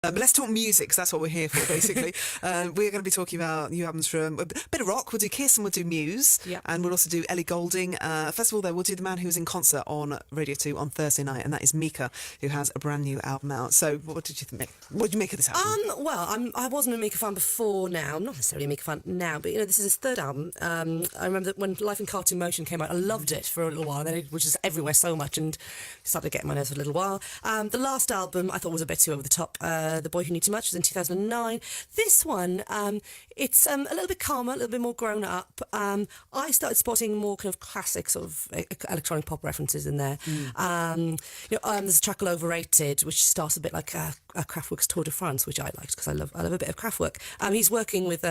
But let's talk music, because that's what we're here for, basically. We're going to be talking about new albums from a bit of rock. We'll do Kiss and we'll do Muse. Yep. And we'll also do Ellie Goulding. First of all, though, we'll do the man who was in concert on Radio 2 on Thursday night, and that is Mika, who has a brand new album out. So what did you think? What did you make of this album? I wasn't a Mika fan before now. I'm not necessarily a Mika fan now, but, this is his third album. I remember that when Life in Cartoon Motion came out, I loved it for a little while, and then it was just everywhere so much, and started getting my nerves for a little while. The last album I thought was a bit too over the top. The Boy Who Knew Too Much was in 2009. This one, it's a little bit calmer, a little bit more grown up. I started spotting more kind of classic sort of electronic pop references in there. There's a track called Overrated, which starts a bit like Kraftwerk's Tour de France, which I liked because I love a bit of Kraftwerk. He's working with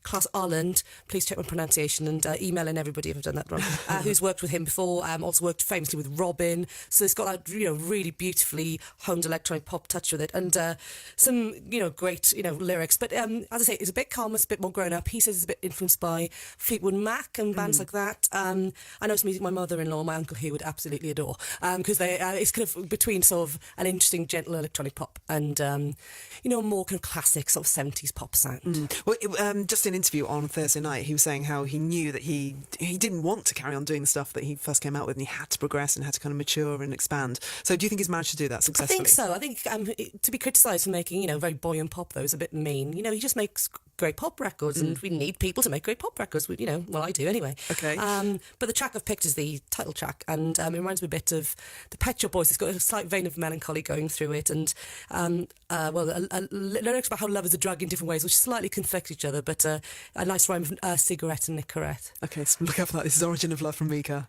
Klaus Arland, please check my pronunciation and email in everybody if I've done that wrong, who's worked with him before, also worked famously with Robin. So it's got that really beautifully honed electronic pop touch with it, and some great lyrics. But as I say, it's a bit calmer, it's a bit more grown up. He says it's a bit influenced by Fleetwood Mac and bands like that. I know it's music my mother-in-law, my uncle here would absolutely adore, because it's kind of between sort of an interesting gentle electronic pop and more kind of classic sort of 70s pop sound. Well, just in an interview on Thursday night, he was saying how he knew that he didn't want to carry on doing the stuff that he first came out with, and he had to progress and had to kind of mature and expand. So do you think he's managed to do that successfully? I think so. I think to be criticised for making very buoyant pop, though, is a bit mean. He just makes great pop records, and we need people to make great pop records. Well, I do anyway. Okay. But the track I've picked is the title track, and it reminds me a bit of the Pet Shop Boys. It's got a slight vein of melancholy going through it, and lyrics about how love is a drug in different ways, which slightly conflict each other, but a nice rhyme of cigarette and Nicorette. Okay, so look out for that. This is Origin of Love from Mika.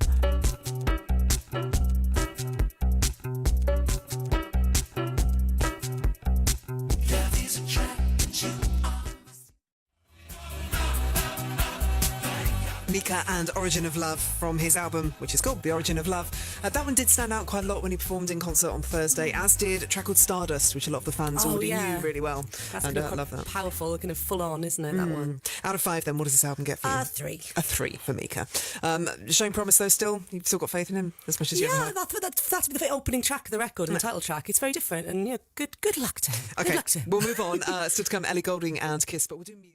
Mika and Origin of Love from his album, which is called The Origin of Love. That one did stand out quite a lot when he performed in concert on Thursday, as did a track called Stardust, which a lot of the fans already knew really well. That's and kind love that. Powerful, kind of full on, isn't it, that one? Out of 5 then, what does this album get for you? 3. A 3 for Mika. Showing promise though still? You've still got faith in him as much as you ever had? That's the opening track of the record and the title track. It's very different, and good luck to him. Okay, Good luck to him. We'll move on. Still to come Ellie Goulding and Kiss, but we'll do Muse.